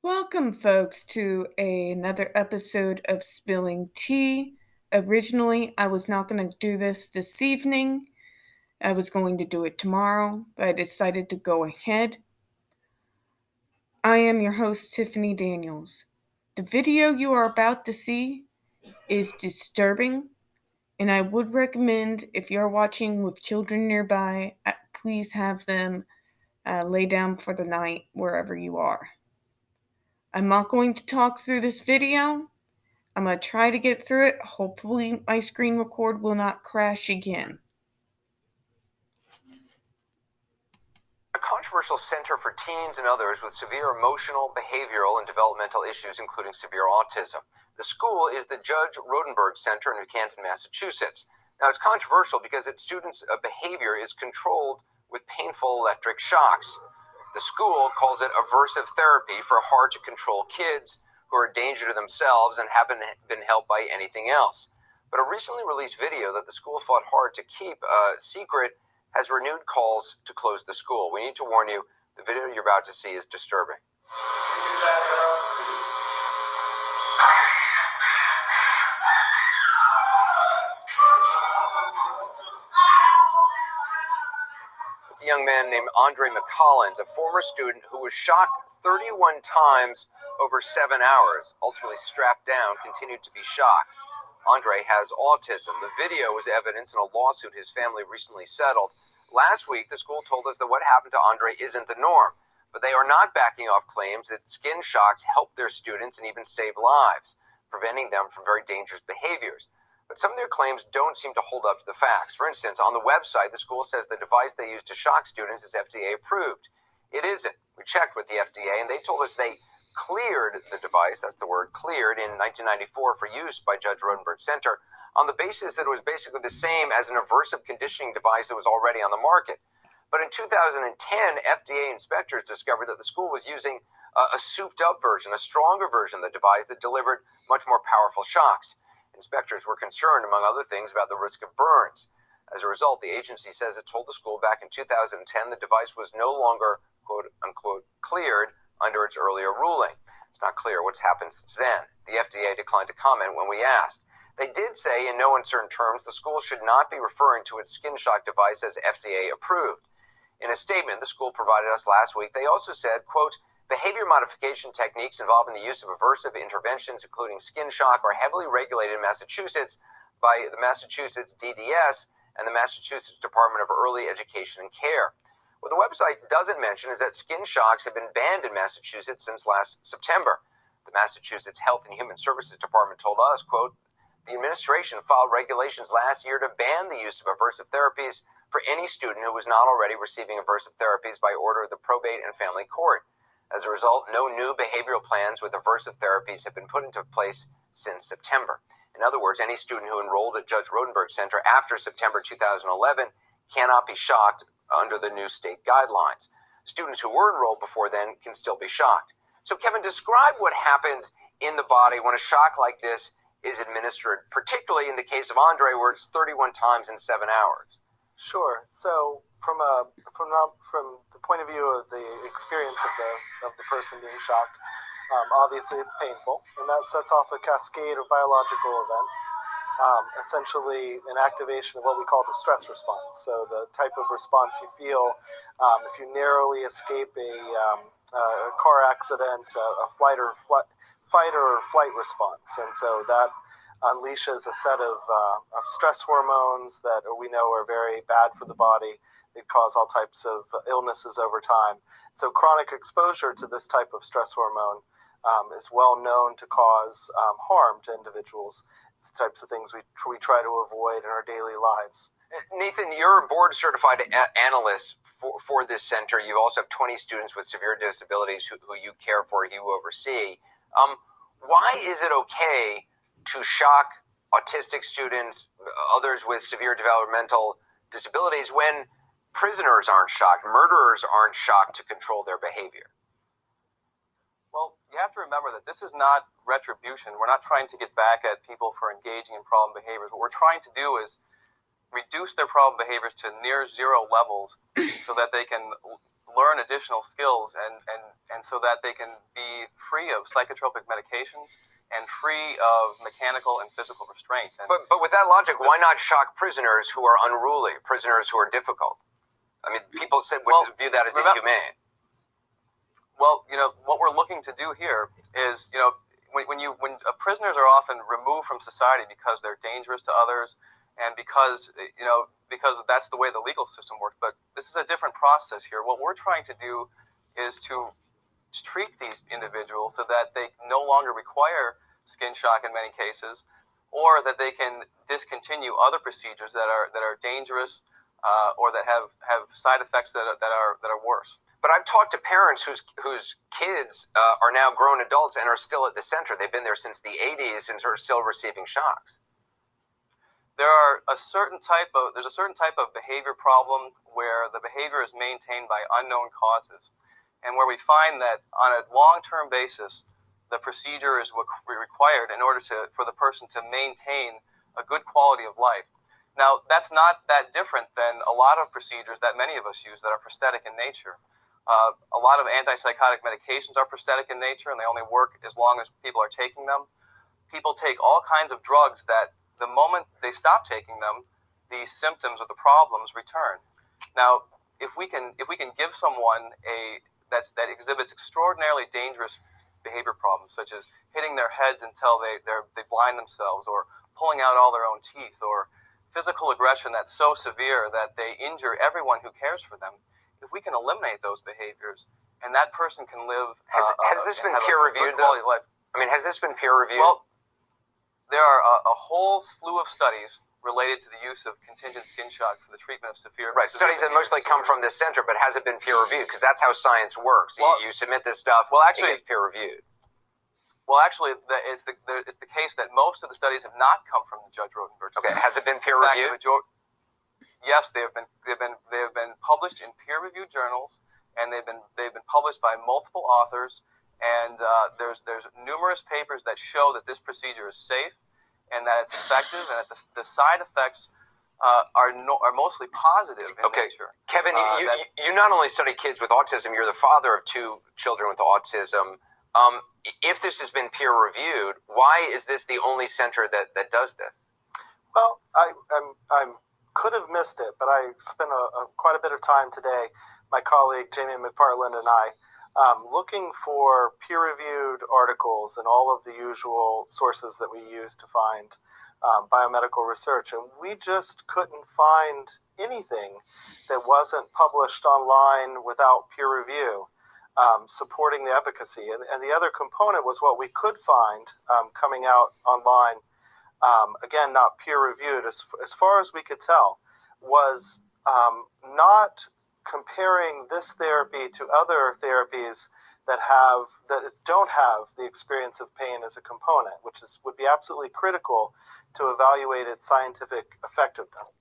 Welcome, folks, to another episode of Spilling Tea. Originally, I was not going to do this evening. I was going to do it tomorrow, but I decided to go ahead. I am your host, Tiffany Daniels. The video you are about to see is disturbing, and I would recommend, if you're watching with children nearby, please have them lay down for the night wherever you are. I'm not going to talk through this video. I'm going to try to get through it. Hopefully my screen record will not crash again. A controversial center for teens and others with severe emotional, behavioral, and developmental issues, including severe autism. The school is the Judge Rotenberg Center in New Canton, Massachusetts. Now, it's controversial because its students' behavior is controlled with painful electric shocks. The school calls it aversive therapy for hard-to-control kids who are a danger to themselves and haven't been helped by anything else. But a recently released video that the school fought hard to keep secret has renewed calls to close the school. We need to warn you, the video you're about to see is disturbing. It's a young man named Andre McCollins, a former student who was shocked 31 times over 7 hours, ultimately strapped down, continued to be shocked. Andre has autism. The video was evidence in a lawsuit his family recently settled. Last week, the school told us that what happened to Andre isn't the norm, but they are not backing off claims that skin shocks help their students and even save lives, preventing them from very dangerous behaviors. But some of their claims don't seem to hold up to the facts. For instance, on the website, the school says the device they use to shock students is FDA approved. It isn't. We checked with the FDA, and they told us they cleared the device, that's the word, cleared, in 1994 for use by Judge Rotenberg Center on the basis that it was basically the same as an aversive conditioning device that was already on the market. But in 2010, FDA inspectors discovered that the school was using a souped-up version, a stronger version of the device that delivered much more powerful shocks. Inspectors were concerned, among other things, about the risk of burns. As a result, the agency says it told the school back in 2010 the device was no longer, quote-unquote, cleared under its earlier ruling. It's not clear what's happened since then. The FDA declined to comment when we asked. They did say, in no uncertain terms, the school should not be referring to its skin shock device as FDA approved. In a statement the school provided us last week, they also said, quote, behavior modification techniques involving the use of aversive interventions, including skin shock, are heavily regulated in Massachusetts by the Massachusetts DDS and the Massachusetts Department of Early Education and Care. What the website doesn't mention is that skin shocks have been banned in Massachusetts since last September. The Massachusetts Health and Human Services Department told us, quote, the administration filed regulations last year to ban the use of aversive therapies for any student who was not already receiving aversive therapies by order of the probate and family court. As a result, no new behavioral plans with aversive therapies have been put into place since September. In other words, any student who enrolled at Judge Rotenberg Center after September 2011 cannot be shocked under the new state guidelines. Students who were enrolled before then can still be shocked. So, Kevin, describe what happens in the body when a shock like this is administered, particularly in the case of Andre, where it's 31 times in 7 hours. Sure. So, from the point of view of the experience of the person being shocked, obviously it's painful, and that sets off a cascade of biological events. Essentially an activation of what we call the stress response. So the type of response you feel if you narrowly escape a car accident, a fight or flight response. And so that unleashes a set of stress hormones that we know are very bad for the body. They cause all types of illnesses over time. So chronic exposure to this type of stress hormone is well known to cause harm to individuals. It's the types of things we try to avoid in our daily lives. Nathan, you're a board-certified analyst for this center. You also have 20 students with severe disabilities who you care for, you oversee. Why is it okay to shock autistic students, others with severe developmental disabilities, when prisoners aren't shocked, murderers aren't shocked to control their behavior? Well, you have to remember that this is not retribution. We're not trying to get back at people for engaging in problem behaviors. What we're trying to do is reduce their problem behaviors to near zero levels so that they can learn additional skills and so that they can be free of psychotropic medications and free of mechanical and physical restraint. But with that logic, why not shock prisoners who are unruly, prisoners who are difficult? I mean, people would view that as inhumane. Well, what we're looking to do here is, when prisoners are often removed from society because they're dangerous to others, and because that's the way the legal system works. But this is a different process here. What we're trying to do is to treat these individuals so that they no longer require skin shock in many cases, or that they can discontinue other procedures that are dangerous or that have side effects that are worse. But I've talked to parents whose kids are now grown adults and are still at the center. They've been there since the 80s and are still receiving shocks. There's a certain type of behavior problem where the behavior is maintained by unknown causes, and where we find that on a long-term basis, the procedure is what we required in order for the person to maintain a good quality of life. Now, that's not that different than a lot of procedures that many of us use that are prosthetic in nature. A lot of antipsychotic medications are prosthetic in nature, and they only work as long as people are taking them. People take all kinds of drugs that the moment they stop taking them, the symptoms or the problems return. Now, if we can give someone that exhibits extraordinarily dangerous behavior problems, such as hitting their heads until they blind themselves, or pulling out all their own teeth, or physical aggression that's so severe that they injure everyone who cares for them, if we can eliminate those behaviors and that person can live has this been peer reviewed though? I mean, has this been peer reviewed? Well, there are a whole slew of studies related to the use of contingent skin shock for the treatment of severe. Right, studies that mostly come from this center, but has it been peer reviewed? Because that's how science works. Well, you submit this stuff, it gets peer reviewed. Well, actually, it's the case that most of the studies have not come from the Judge Rotenberg Center. Okay, has it been peer reviewed? Yes, they have been published in peer-reviewed journals, and they've been published by multiple authors. And there's numerous papers that show that this procedure is safe and that it's effective, and that the side effects are mostly positive in nature. Kevin, you not only study kids with autism, you're the father of 2 children with autism. If this has been peer reviewed, why is this the only center that does this? Well, I could have missed it, but I spent quite a bit of time today, my colleague Jamie McPartland and I, looking for peer-reviewed articles and all of the usual sources that we use to find biomedical research, and we just couldn't find anything that wasn't published online without peer review supporting the efficacy. And the other component was what we could find coming out online, again, not peer-reviewed, as far as we could tell, was not comparing this therapy to other therapies that don't have the experience of pain as a component, which would be absolutely critical to evaluate its scientific effectiveness.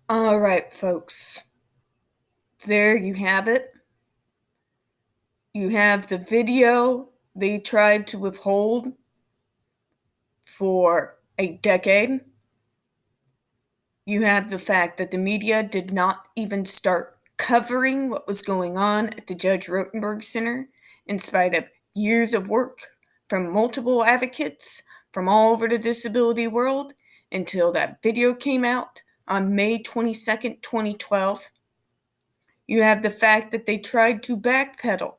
All right, folks. There you have it. You have the video they tried to withhold for a decade. You have the fact that the media did not even start covering what was going on at the Judge Rotenberg Center, in spite of years of work from multiple advocates from all over the disability world, until that video came out on May 22nd, 2012. You have the fact that they tried to backpedal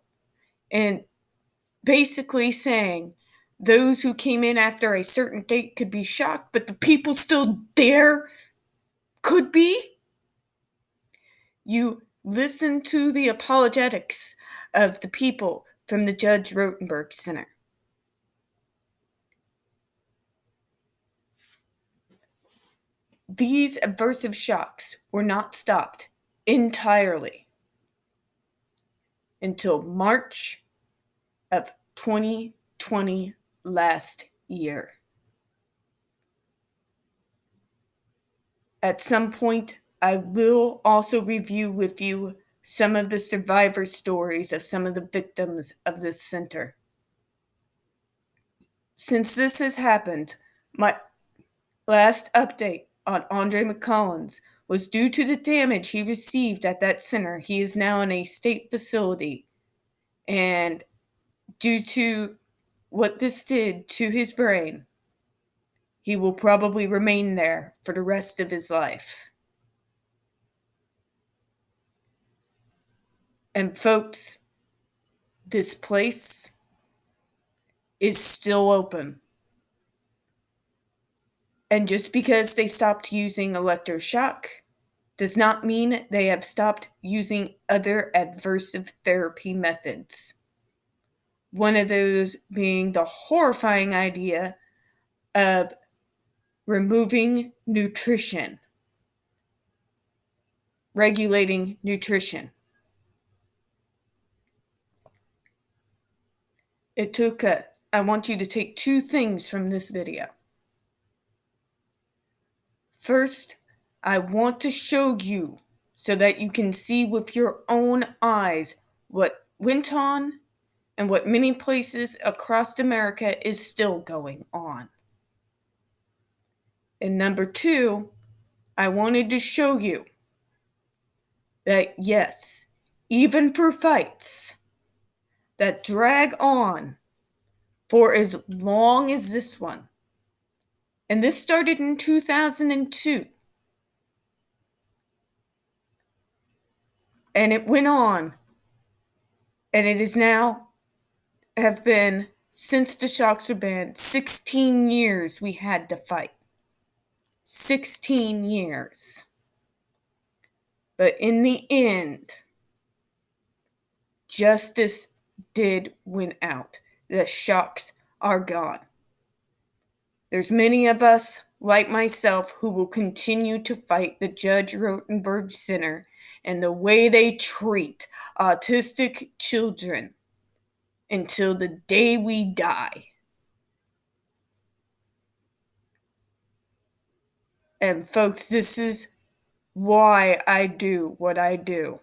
and basically saying those who came in after a certain date could be shocked, but the people still there could be. You listen to the apologetics of the people from the Judge Rotenberg Center. These aversive shocks were not stopped entirely until March of 2020 last year. At some point, I will also review with you some of the survivor stories of some of the victims of this center. Since this has happened, my last update on Andre McCollins was due to the damage he received at that center. He is now in a state facility, and due to what this did to his brain, he will probably remain there for the rest of his life. And folks, this place is still open. And just because they stopped using electroshock does not mean they have stopped using other adversive therapy methods. One of those being the horrifying idea of removing nutrition, regulating nutrition. I want you to take two things from this video. First, I want to show you so that you can see with your own eyes what went on and what many places across America is still going on. And number two, I wanted to show you that yes, even for fights that drag on for as long as this one, and this started in 2002, and it went on, and it is now have been, since the shocks were banned, 16 years we had to fight. 16 years. But in the end, justice did win out. The shocks are gone. There's many of us, like myself, who will continue to fight the Judge Rotenberg Center and the way they treat autistic children until the day we die. And folks, this is why I do what I do.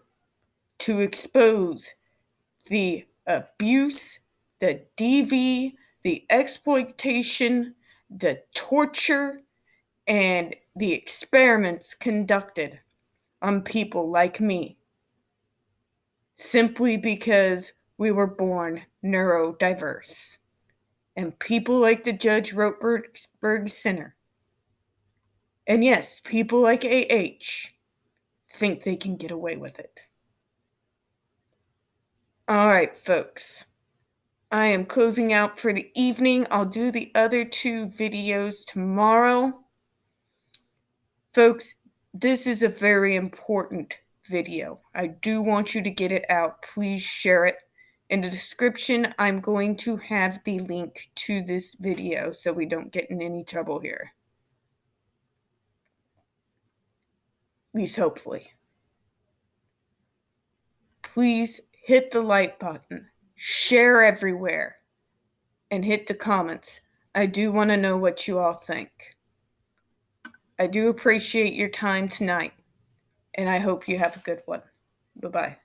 To expose the abuse, the DV, the exploitation, the torture, and the experiments conducted on people like me, simply because we were born neurodiverse. And people like the Judge Rotenberg Center, and yes, people like AH, think they can get away with it. All right, folks. I am closing out for the evening. I'll do the other two videos tomorrow. Folks, this is a very important video. I do want you to get it out. Please share it. In the description, I'm going to have the link to this video so we don't get in any trouble here. At least hopefully. Please hit the like button, share everywhere, and hit the comments. I do want to know what you all think. I do appreciate your time tonight, and I hope you have a good one. Bye-bye.